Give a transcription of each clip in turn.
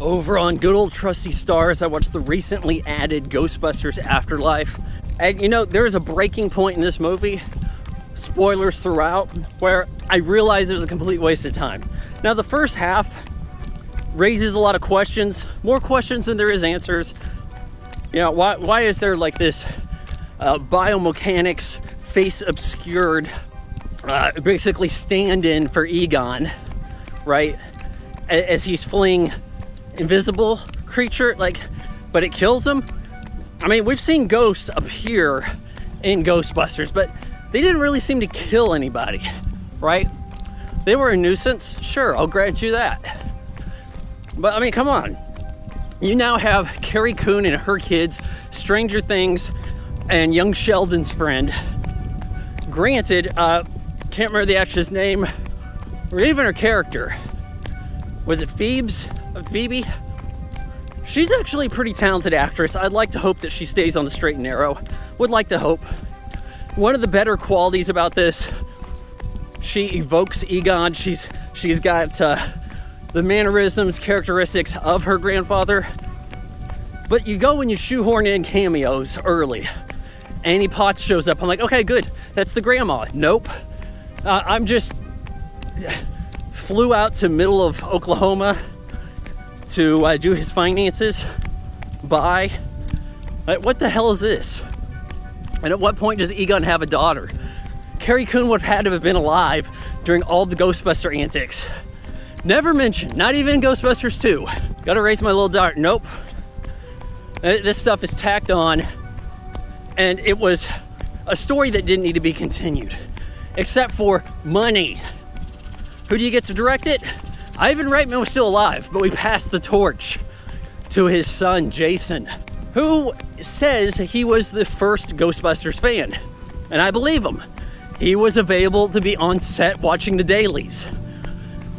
Over on good old trusty Stars, I watched the recently added Ghostbusters Afterlife. And you know, there is a breaking point in this movie, spoilers throughout, where I realized it was a complete waste of time. Now, the first half raises a lot of questions, more questions than there is answers. You know, why is there like this biomechanics face obscured basically stand-in for Egon, right? As he's fleeing invisible creature, like, but it kills him. I mean, we've seen ghosts appear in Ghostbusters, but they didn't really seem to kill anybody, right? They were a nuisance, sure, I'll grant you that. But I mean, come on. You now have Carrie Coon and her kids, Stranger Things, and young Sheldon's friend. Granted, can't remember the actress' name, or even her character. Was it Phoebe? She's actually a pretty talented actress. I'd like to hope that she stays on the straight and narrow. Would like to hope. One of the better qualities about this, she evokes Egon. She's got the mannerisms, characteristics of her grandfather. But you go and you shoehorn in cameos early. Annie Potts shows up. I'm like, okay, good. That's the grandma. Nope. I'm just flew out to middle of Oklahoma to do his finances. Bye. Like, what the hell is this? And at what point does Egon have a daughter? Carrie Coon would have had to have been alive during all the Ghostbuster antics. Never mentioned, not even Ghostbusters 2. Gotta raise my little daughter. Nope. This stuff is tacked on, and it was a story that didn't need to be continued, except for money. Who do you get to direct it? Ivan Reitman was still alive, but we passed the torch to his son, Jason, who says he was the first Ghostbusters fan. And I believe him. He was available to be on set watching the dailies.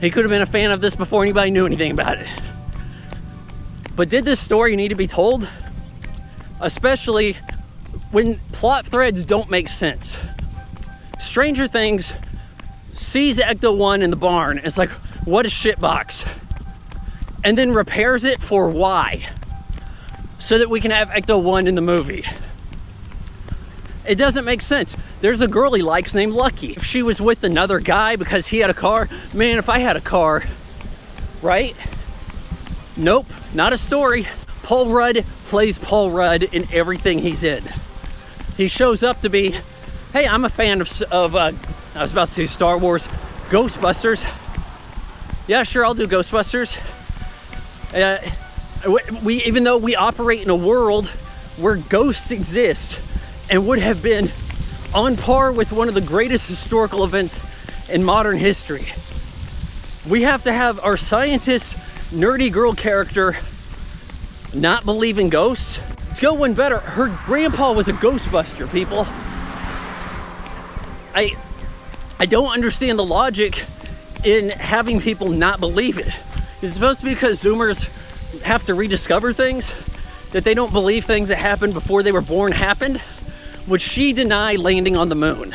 He could have been a fan of this before anybody knew anything about it. But did this story need to be told? Especially when plot threads don't make sense. Stranger Things sees Ecto-1 in the barn. It's like, what a shitbox. And then repairs it for why? So that we can have Ecto-1 in the movie. It doesn't make sense. There's a girl he likes named Lucky. If she was with another guy because he had a car, man, if I had a car, right? Nope, not a story. Paul Rudd plays Paul Rudd in everything he's in. He shows up to be, hey, I'm a fan of I was about to say Star Wars, Ghostbusters. Yeah, sure, I'll do Ghostbusters. Even though we operate in a world where ghosts exist and would have been on par with one of the greatest historical events in modern history, we have to have our scientist, nerdy girl character not believe in ghosts. Let's go one better. Her grandpa was a Ghostbuster, people. I don't understand the logic in having people not believe it. Is it supposed to be because Zoomers have to rediscover things? That they don't believe things that happened before they were born happened? Would she deny landing on the moon?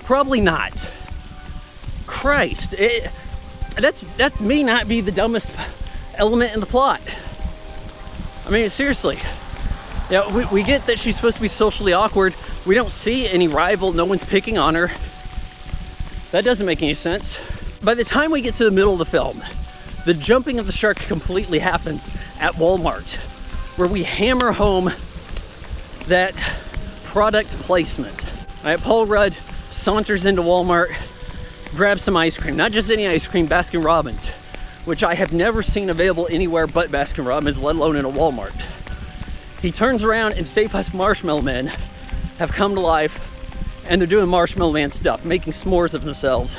Probably not. Christ, that may not be the dumbest element in the plot. I mean, seriously. Yeah, we get that she's supposed to be socially awkward. We don't see any rival. No one's picking on her. That doesn't make any sense. By the time we get to the middle of the film, the jumping of the shark completely happens at Walmart, where we hammer home that product placement. All right, Paul Rudd saunters into Walmart, grabs some ice cream. Not just any ice cream, Baskin Robbins, which I have never seen available anywhere but Baskin Robbins, let alone in a Walmart. He turns around and Stay Puft Marshmallow Men have come to life, and they're doing Marshmallow Man stuff, making s'mores of themselves.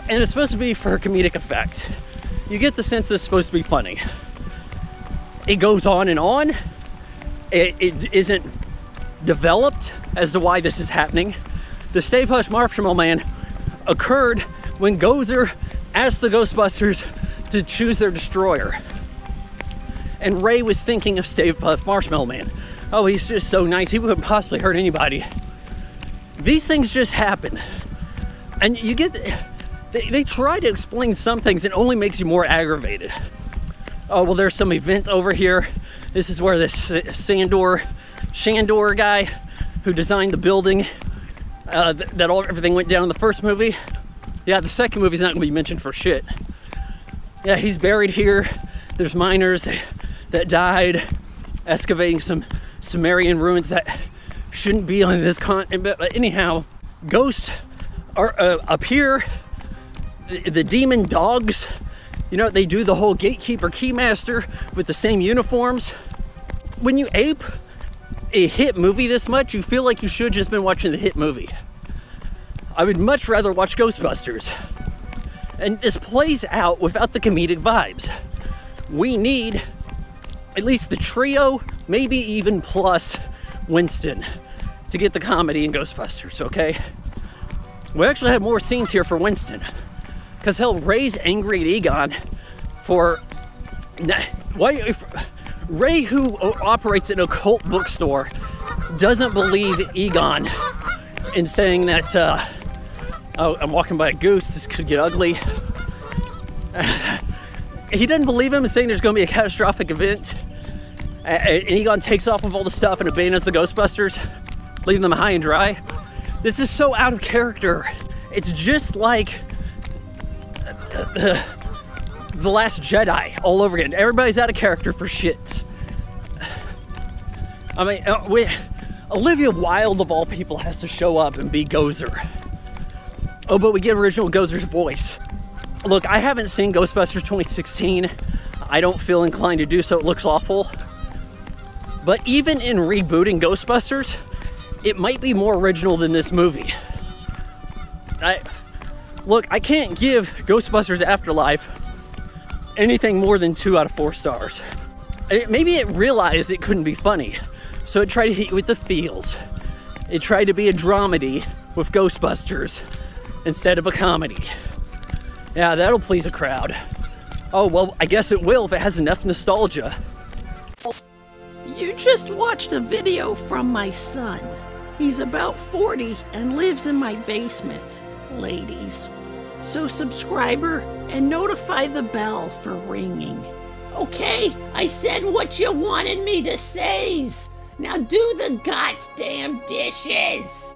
And it's supposed to be for comedic effect. You get the sense it's supposed to be funny. It goes on and on. It isn't developed as to why this is happening. The Stay Puft Marshmallow Man occurred when Gozer asked the Ghostbusters to choose their destroyer. And Ray was thinking of Stay Puft Marshmallow Man. Oh, he's just so nice, he wouldn't possibly hurt anybody. These things just happen. And you get, they try to explain some things, and it only makes you more aggravated. oh, well, there's some event over here. This is where this Shandor guy who designed the building, everything went down in the first movie. Yeah, the second movie's not gonna be mentioned for shit. Yeah, he's buried here. There's miners that died excavating some Sumerian ruins that shouldn't be on this continent. But anyhow, ghosts are up here. The demon dogs, you know, they do the whole gatekeeper keymaster with the same uniforms. When you ape a hit movie this much, you feel like you should have just been watching the hit movie. I would much rather watch Ghostbusters. And this plays out without the comedic vibes. We need at least the trio, maybe even plus Winston, to get the comedy in Ghostbusters, okay? We actually have more scenes here for Winston. Because hell, Ray's angry at Egon for... Ray, who operates an occult bookstore, doesn't believe Egon in saying that, oh, I'm walking by a goose, this could get ugly. He doesn't believe him in saying there's going to be a catastrophic event. And Egon takes off with all the stuff and abandons the Ghostbusters, leaving them high and dry. This is so out of character. It's just like The Last Jedi all over again. Everybody's out of character for shit. I mean, Olivia Wilde of all people has to show up and be Gozer. Oh, but we get original Gozer's voice. Look, I haven't seen Ghostbusters 2016. I don't feel inclined to do so. It looks awful. But even in rebooting Ghostbusters, it might be more original than this movie. Look, I can't give Ghostbusters Afterlife anything more than 2 out of 4 stars. Maybe it realized it couldn't be funny, so it tried to hit you with the feels. It tried to be a dramedy with Ghostbusters instead of a comedy. Yeah, that'll please a crowd. Oh, well, I guess it will if it has enough nostalgia. You just watched a video from my son. He's about 40 and lives in my basement, ladies. So subscriber and notify the bell for ringing. Okay, I said what you wanted me to say. Now do the goddamn dishes.